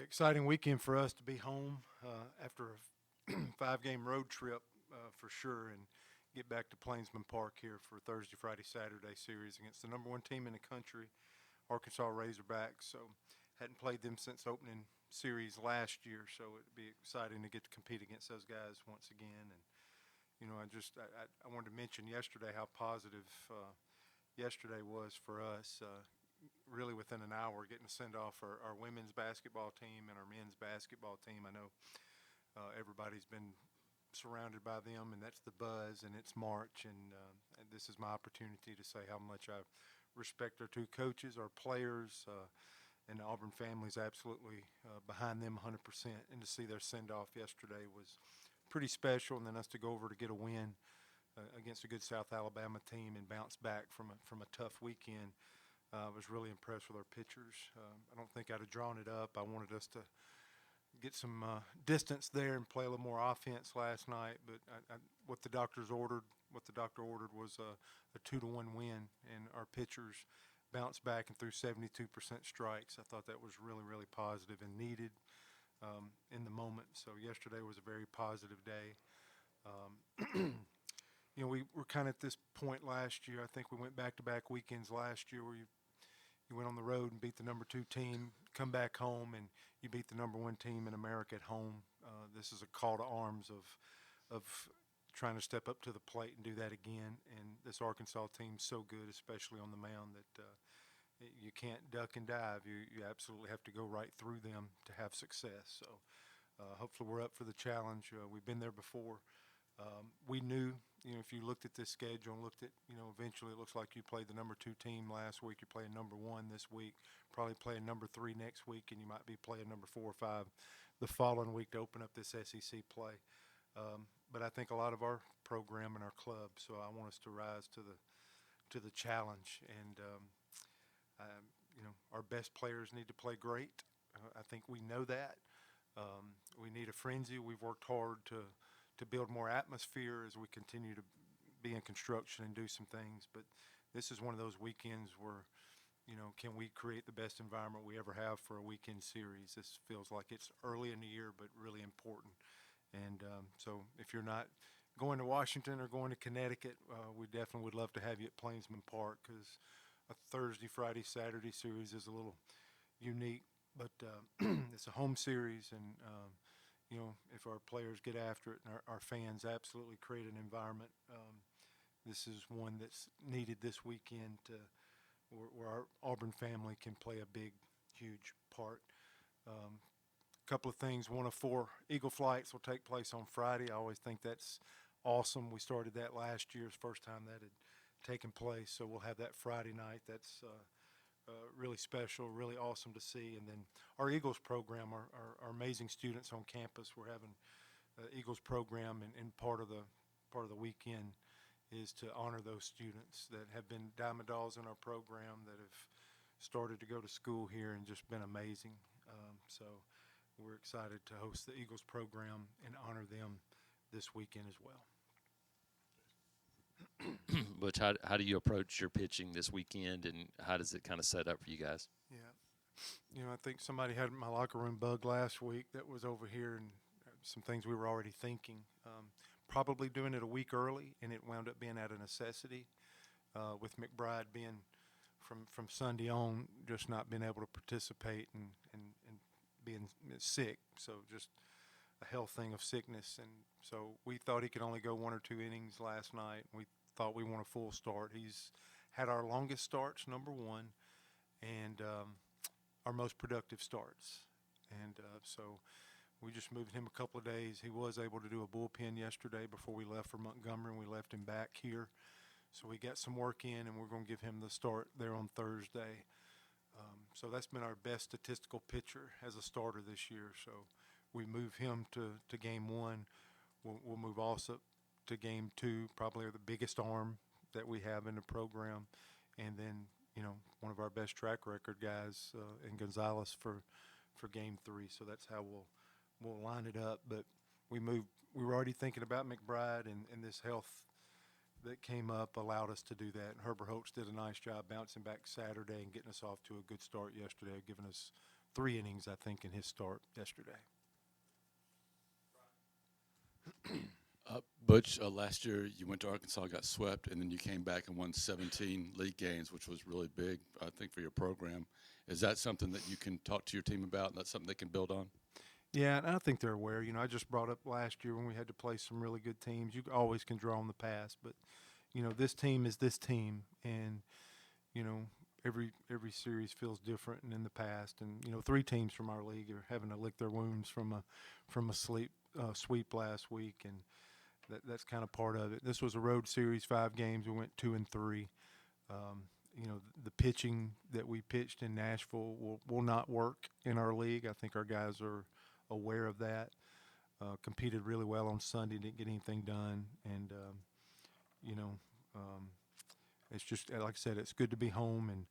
Yeah, exciting weekend for us to be home after a five-game road trip for sure, and get back to Plainsman Park here for Thursday, Friday, Saturday series against the number one team in the country, Arkansas Razorbacks. So hadn't played them since opening series last year, so it'd be exciting to get to compete against those guys once again. And I wanted to mention yesterday how positive yesterday was for us. Really within an hour getting to send off our women's basketball team and our men's basketball team. I know everybody's been surrounded by them, and that's the buzz, and it's March, and this is my opportunity to say how much I respect our two coaches, our players, and the Auburn family's absolutely behind them 100%, and to see their send-off yesterday was pretty special, and then us to go over to get a win against a good South Alabama team and bounce back from a tough weekend. I was really impressed with our pitchers. I don't think I'd have drawn it up. I wanted us to get some distance there and play a little more offense last night. But what the doctor ordered was a 2-1 win, and our pitchers bounced back and threw 72% strikes. I thought that was really, really positive and needed in the moment. So yesterday was a very positive day. We were kind of at this point last year. I think we went back-to-back weekends last year where you went on the road and beat the number 2 team, come back home, and you beat the number 1 team in America at home. This is a call to arms of trying to step up to the plate and do that again. And this Arkansas team's so good, especially on the mound, that you can't duck and dive. You absolutely have to go right through them to have success. So hopefully we're up for the challenge. We've been there before. We knew, if you looked at this schedule and looked at, eventually it looks like you played the number 2 team last week, you're playing number 1 this week, probably playing number 3 next week, and you might be playing number 4 or 5 the following week to open up this SEC play. But I think a lot of our program and our club, so I want us to rise to the challenge. And, our best players need to play great. I think we know that. We need a frenzy. We've worked hard to build more atmosphere as we continue to be in construction and do some things. But this is one of those weekends where, can we create the best environment we ever have for a weekend series? This feels like it's early in the year, but really important. And so if you're not going to Washington or going to Connecticut, we definitely would love to have you at Plainsman Park, because a Thursday, Friday, Saturday series is a little unique. But it's a home series, and if our players get after it and our fans absolutely create an environment, this is one that's needed this weekend where our Auburn family can play a big, huge part. Couple of things. 1 of 4 Eagle flights will take place on Friday. I always think that's awesome. We started that last year. It's the first time that had taken place, so we'll have that Friday night. That's really special, really awesome to see. And then our Eagles program, our amazing students on campus, we're having Eagles program, and part of the weekend is to honor those students that have been Diamond Dolls in our program, that have started to go to school here and just been amazing. So we're excited to host the Eagles program and honor them this weekend as well. Butch, how do you approach your pitching this weekend, and how does it kind of set up for you guys? Yeah. I think somebody had my locker room bug last week that was over here, and some things we were already thinking. Probably doing it a week early, and it wound up being out of necessity, with McBride being from Sunday on just not being able to participate and being sick. So just a health thing of sickness. And so we thought he could only go 1 or 2 innings last night. We thought we want a full start. He's had our longest starts, number 1, and our most productive starts. And so we just moved him a couple of days. He was able to do a bullpen yesterday before we left for Montgomery, and we left him back here. So we got some work in, and we're going to give him the start there on Thursday. So that's been our best statistical pitcher as a starter this year. So we move him to game 1. We'll move also to game 2, probably the biggest arm that we have in the program. And then, one of our best track record guys in Gonzalez for game 3. So that's how we'll line it up. But we were already thinking about McBride, and this health that came up allowed us to do that. And Herbert Holtz did a nice job bouncing back Saturday and getting us off to a good start yesterday, giving us 3 innings, I think, in his start yesterday. Butch, last year you went to Arkansas, got swept, and then you came back and won 17 league games, which was really big, I think, for your program. Is that something that you can talk to your team about, and that's something they can build on? Yeah, and I think they're aware. I just brought up last year when we had to play some really good teams. You always can draw on the past, but this team is this team, and you know, every series feels different and in the past. And 3 teams from our league are having to lick their wounds from a sweep last week, and that's kind of part of it. This was a road series, 5 games. We went 2-3. The pitching that we pitched in Nashville will not work in our league. I think our guys are aware of that. Competed really well on Sunday, didn't get anything done, and it's just like I said, it's good to be home. And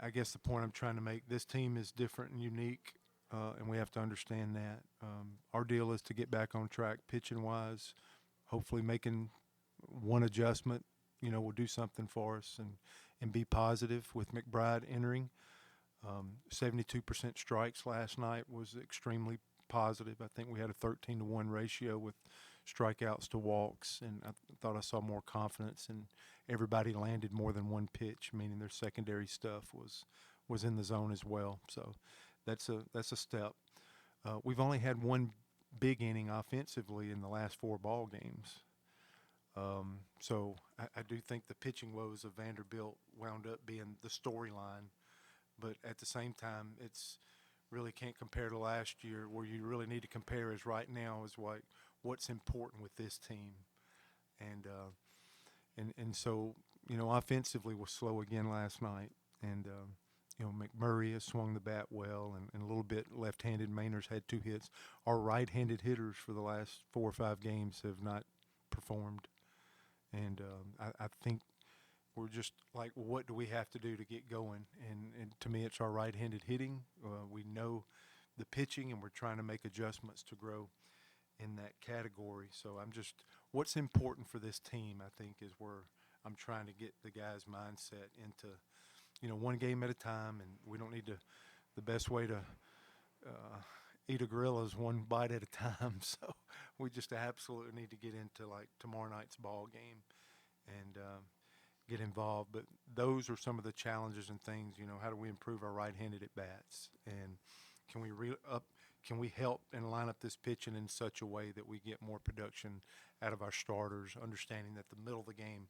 I guess the point I'm trying to make, this team is different and unique, and we have to understand that. Our deal is to get back on track pitching wise. Hopefully, making one adjustment, will do something for us, and be positive with McBride entering. 72% strikes last night was extremely positive. I think we had a 13-to-1 ratio with strikeouts to walks, and I thought I saw more confidence, and everybody landed more than one pitch, meaning their secondary stuff was in the zone as well. So that's a step. We've only had one big inning offensively in the last 4 ball games. So I do think the pitching woes of Vanderbilt wound up being the storyline. But at the same time, it's really can't compare to last year. Where you really need to compare is right now is what's important with this team. And so, offensively was slow again last night. And, McMurray has swung the bat well and a little bit left-handed. Mainer's had 2 hits. Our right-handed hitters for the last 4 or 5 games have not performed. And I think we're just like, what do we have to do to get going? And to me, it's our right-handed hitting. We know the pitching, and we're trying to make adjustments to grow in that category. So what's important for this team, I think, is where I'm trying to get the guys' mindset into, one game at a time, and we don't need to. The best way to eat a gorilla is one bite at a time. So we just absolutely need to get into like tomorrow night's ball game and get involved. But those are some of the challenges and things. How do we improve our right-handed at bats, and can we help and line up this pitching in such a way that we get more production out of our starters, understanding that the middle of the game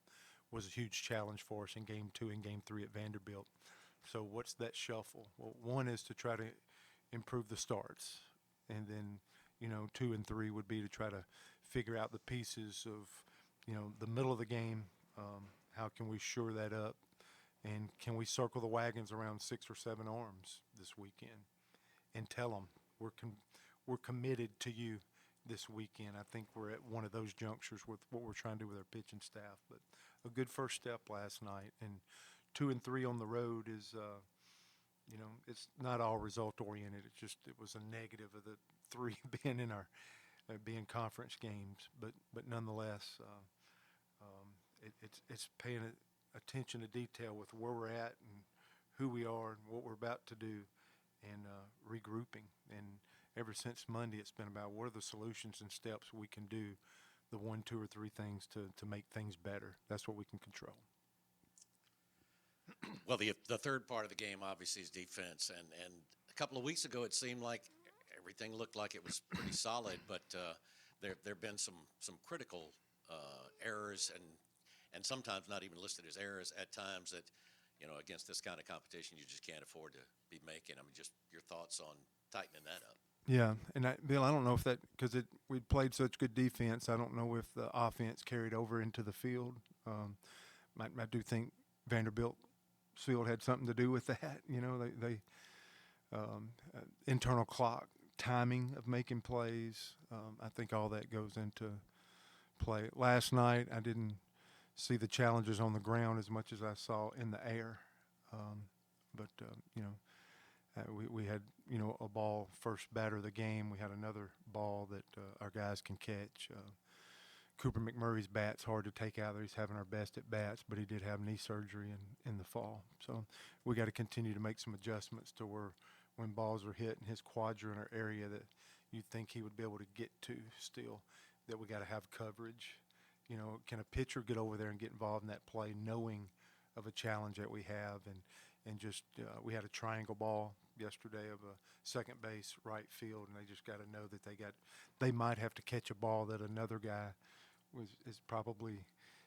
was a huge challenge for us in Game 2 and Game 3 at Vanderbilt. So what's that shuffle? Well, one is to try to improve the starts, and then 2 and 3 would be to try to figure out the pieces of the middle of the game. How can we shore that up, and can we circle the wagons around 6 or 7 arms this weekend and tell them we're committed to you this weekend? I think we're at one of those junctures with what we're trying to do with our pitching staff. But a good first step last night, and 2 and 3 on the road is it's not all result oriented. It was a negative of the 3 being in our being conference games, but nonetheless, it's paying attention to detail with where we're at and who we are and what we're about to do, and regrouping. And ever since Monday, it's been about what are the solutions and steps we can do, the 1, 2, or 3 things to make things better. That's what we can control. Well, the third part of the game obviously is defense, and a couple of weeks ago it seemed like everything looked like it was pretty solid, but there've been some critical errors and sometimes not even listed as errors at times that against this kind of competition you just can't afford to be making. I mean, just your thoughts on tightening that up. Yeah, and Bill, I don't know if that because we played such good defense. I don't know if the offense carried over into the field. I do think Vanderbilt's field had something to do with that. They internal clock timing of making plays. I think all that goes into play. Last night, I didn't see the challenges on the ground as much as I saw in the air, but we had a ball first batter of the game. We had another ball that our guys can catch. Cooper McMurray's bat's hard to take out there. He's having our best at bats, but he did have knee surgery in the fall. So we got to continue to make some adjustments to where when balls are hit in his quadrant or area that you think he would be able to get to still, that we got to have coverage. You know, can a pitcher get over there and get involved in that play knowing of a challenge that we have? And just we had a triangle ball yesterday of a second base, right field, and they just got to know that they might have to catch a ball that another guy is probably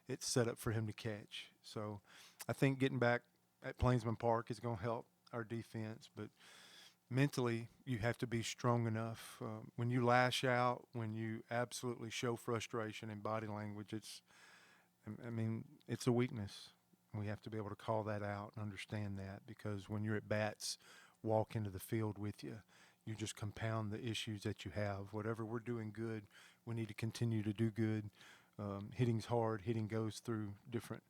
it's set up for him to catch. So I think getting back at Plainsman Park is going to help our defense, but mentally you have to be strong enough. When you lash out, when you absolutely show frustration in body language, it's a weakness. We have to be able to call that out and understand that, because when your at-bats walk into the field with you, you just compound the issues that you have. Whatever we're doing good, we need to continue to do good. Hitting's hard. Hitting goes through different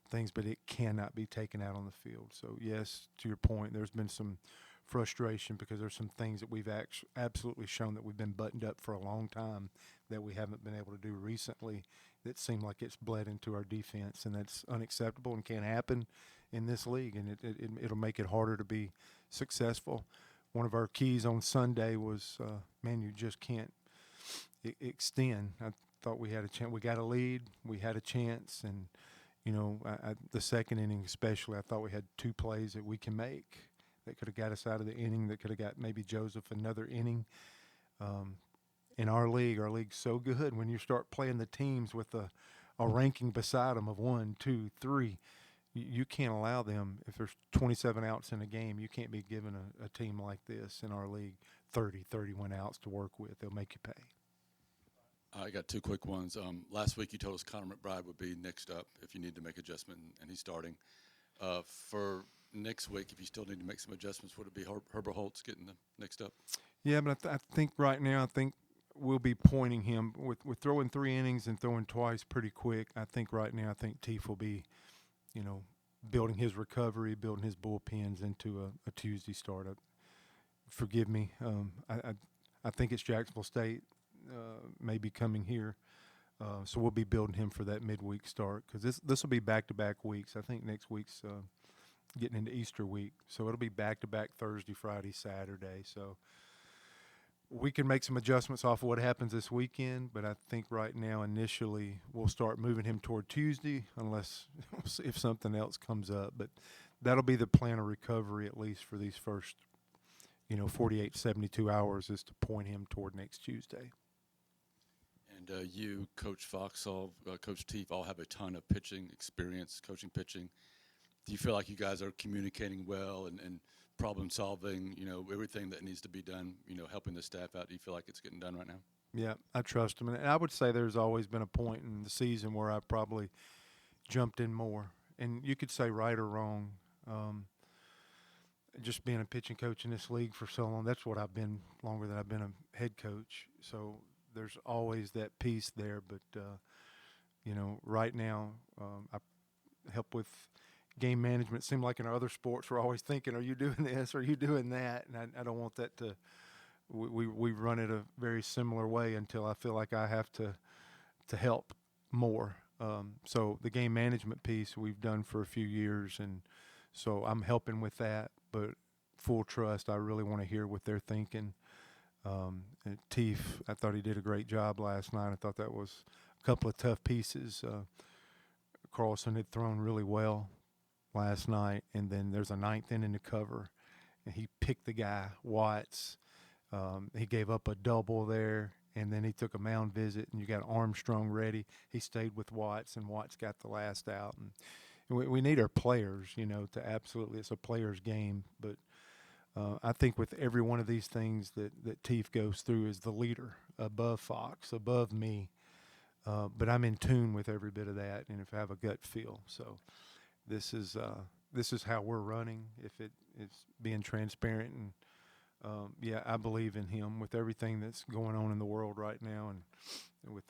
things, but it cannot be taken out on the field. So, yes, to your point, there's been some frustration because there's some things that we've absolutely shown that we've been buttoned up for a long time that we haven't been able to do recently that seem like it's bled into our defense, and that's unacceptable and can't happen in this league, and it'll make it harder to be successful. One of our keys on Sunday was, you just can't extend. I thought we had a chance. We got a lead. We had a chance, and, the second inning especially, I thought we had two plays that we can make that could have got us out of the inning, that could have got maybe Joseph another inning. In our league's so good. When you start playing the teams with a ranking beside them of 1, 2, 3, you can't allow them, if there's 27 outs in a game, you can't be giving a team like this in our league 30, 31 outs to work with. They'll make you pay. I got two quick ones. Last week you told us Connor McBride would be next up if you need to make adjustment, and he's starting. For next week, if you still need to make some adjustments, would it be Herbert Holtz getting the next up? Yeah, but I think right now, we'll be pointing him with throwing 3 innings and throwing twice pretty quick. I think right now, Teef will be, building his recovery, building his bullpens into a Tuesday start. Forgive me. I think it's Jacksonville State maybe coming here. So we'll be building him for that midweek start, because this will be back-to-back weeks. I think next week's getting into Easter week. So it'll be back-to-back Thursday, Friday, Saturday. So we can make some adjustments off of what happens this weekend, but I think right now initially we'll start moving him toward Tuesday unless if something else comes up. But that'll be the plan of recovery, at least for these first, 48, 72 hours, is to point him toward next Tuesday. And you, Coach Foxall, Coach Teef, all have a ton of pitching experience, coaching pitching. Do you feel like you guys are communicating well and problem solving, everything that needs to be done, helping the staff out? Do you feel like it's getting done right now? Yeah, I trust him. And I would say there's always been a point in the season where I probably jumped in more. And you could say right or wrong. Just being a pitching coach in this league for so long, that's what I've been longer than I've been a head coach. So there's always that piece there. But, right now I help with game management. It seemed like in our other sports we're always thinking, are you doing this? Are you doing that? And I don't want that to we run it a very similar way until I feel like I have to help more. So the game management piece we've done for a few years, and so I'm helping with that, but full trust. I really want to hear what they're thinking. And Teef, I thought he did a great job last night. I thought that was a couple of tough pieces. Carlson had thrown really well last night, and then there's a 9th inning to cover, and he picked the guy, Watts. He gave up a double there, and then he took a mound visit, and you got Armstrong ready. He stayed with Watts, and Watts got the last out. And we need our players, to absolutely – it's a player's game. But I think with every one of these things that Teef goes through as the leader, above Fox, above me, but I'm in tune with every bit of that, and if I have a gut feel. So this is how we're running. If it's being transparent, and I believe in him with everything that's going on in the world right now, and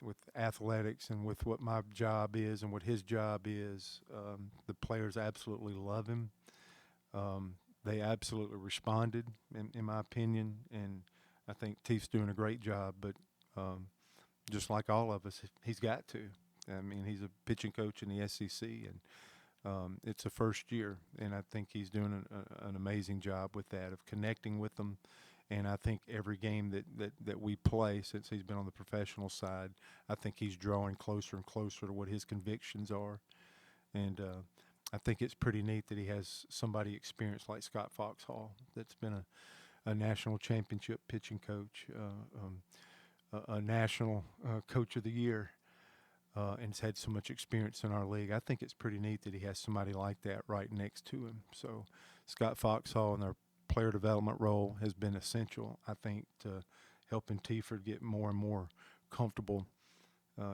with athletics, and with what my job is and what his job is. The players absolutely love him. They absolutely responded, in my opinion, and I think Teef's doing a great job. But just like all of us, he's got to. I mean, he's a pitching coach in the SEC, and It's a first year, and I think he's doing an amazing job with that, of connecting with them. And I think every game that we play since he's been on the professional side, I think he's drawing closer and closer to what his convictions are. And I think it's pretty neat that he has somebody experienced like Scott Foxhall that's been a national championship pitching coach, a national coach of the year, and has had so much experience in our league. I think it's pretty neat that he has somebody like that right next to him. So Scott Foxhall in their player development role has been essential, I think, to helping Tiford get more and more comfortable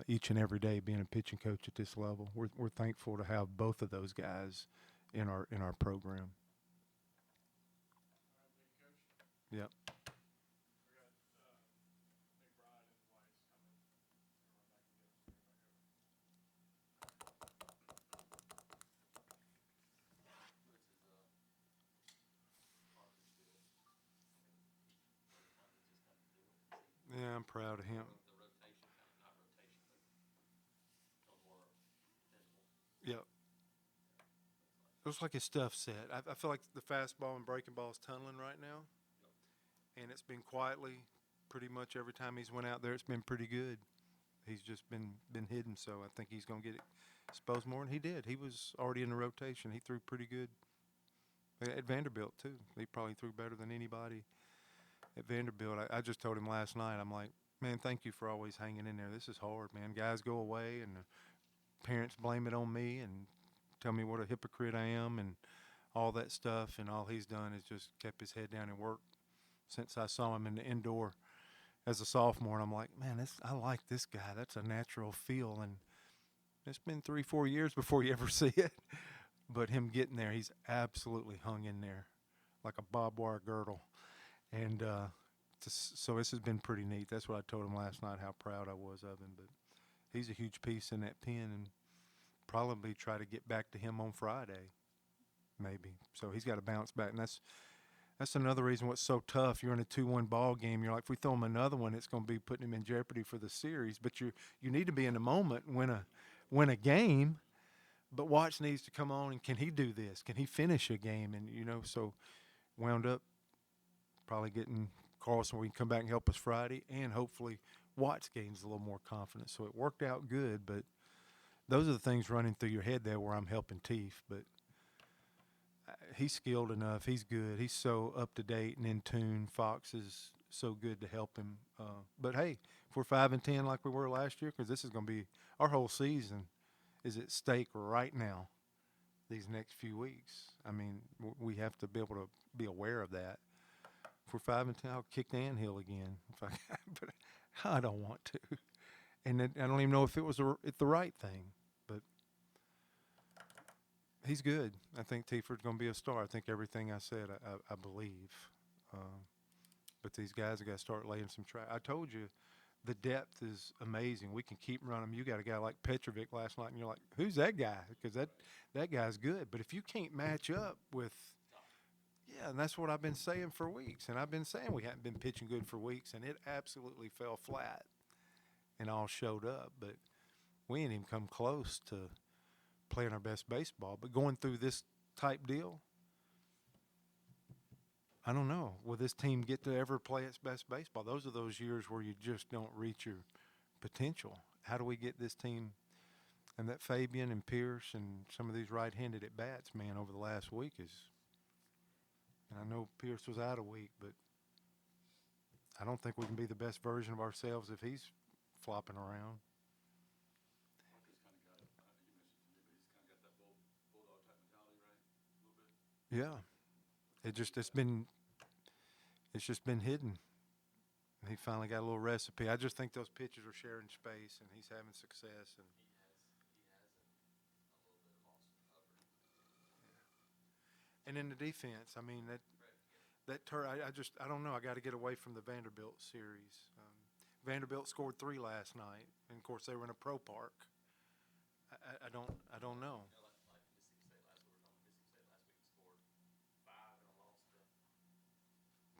each and every day being a pitching coach at this level. We're thankful to have both of those guys in our program. Yep. Yeah, I'm proud of him. Yep. Looks like his stuff's set. I feel like the fastball and breaking ball is tunneling right now, and it's been quietly pretty much every time he's went out there. It's been pretty good. He's just been hidden, so I think he's going to get it exposed more, and he did. He was already in the rotation. He threw pretty good at Vanderbilt too. He probably threw better than anybody at Vanderbilt. I just told him last night, I'm like, man, thank you for always hanging in there. This is hard, man. Guys go away, and the parents blame it on me and tell me what a hypocrite I am and all that stuff, and all he's done is just kept his head down and worked since I saw him in the indoor as a sophomore. And I'm like, man, I like this guy. That's a natural feel, and it's been 3-4 years before you ever see it. But him getting there, he's absolutely hung in there like a barbed wire girdle. And so this has been pretty neat. That's what I told him last night, how proud I was of him. But he's a huge piece in that pen, and probably try to get back to him on Friday, maybe. So he's got to bounce back, and that's another reason what's so tough. You're in a 2-1 ball game. You're like, if we throw him another one, it's going to be putting him in jeopardy for the series. But you need to be in the moment, win a game. But Watts needs to come on, and can he do this? Can he finish a game? And so wound up probably getting Carlson where he can come back and help us Friday, and hopefully Watts gains a little more confidence. So it worked out good, but those are the things running through your head there where I'm helping Teef. But he's skilled enough. He's good. He's so up to date and in tune. Fox is so good to help him. But hey, if we're 5-10 like we were last year, because this is going to be our whole season is at stake right now. These next few weeks, I mean, we have to be able to be aware of that. If we're 5-10, I'll kick the anthill again. But I don't want to, and I don't even know if it was the right thing. But he's good. I think Tiford's going to be a star. I think everything I said, I believe. But these guys have got to start laying some track. I told you, the depth is amazing. We can keep running. You got a guy like Petrovic last night, and you're like, who's that guy? Because that guy's good. But if you can't match up with – yeah, and that's what I've been saying for weeks. And I've been saying we hadn't been pitching good for weeks, and it absolutely fell flat and all showed up. But we ain't even come close to playing our best baseball. But going through this type deal, I don't know. Will this team get to ever play its best baseball? Those are those years where you just don't reach your potential. How do we get this team – and that Fabian and Pierce and some of these right-handed at-bats, man, over the last week is – and I know Pierce was out a week, but I don't think we can be the best version of ourselves if he's flopping around. Yeah. It's just been hidden. He finally got a little recipe. I just think those pitchers are sharing space, and he's having success. And in the defense, I mean I don't know. I got to get away from the Vanderbilt series. Vanderbilt scored 3 last night, and of course they were in a pro park. I don't know.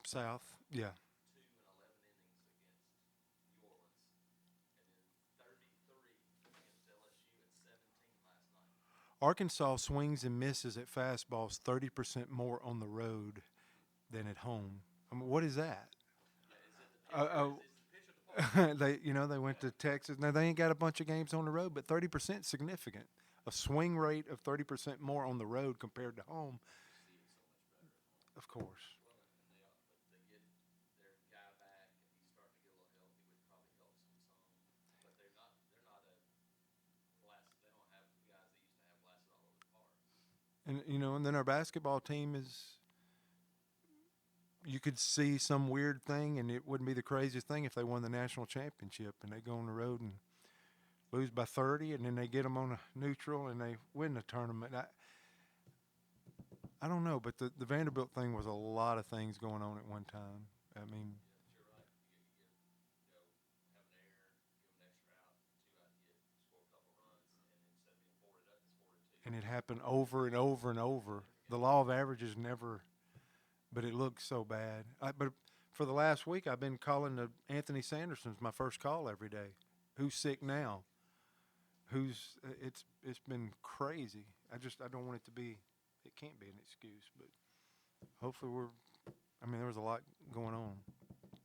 South, yeah. Arkansas swings and misses at fastballs 30% more on the road than at home. I mean, what is that? They went to Texas. Now they ain't got a bunch of games on the road, but 30% significant. A swing rate of 30% more on the road compared to home. Of course. And then our basketball team is, you could see some weird thing, and it wouldn't be the craziest thing if they won the national championship and they go on the road and lose by 30, and then they get them on a neutral and they win the tournament. I don't know, but the Vanderbilt thing was a lot of things going on at one time. I mean, and it happened over and over and over. The law of averages never, but it looked so bad. But for the last week, I've been calling the Anthony Sanderson's my first call every day. Who's sick now? It's been crazy. I don't want it to be. It can't be an excuse, but hopefully there was a lot going on.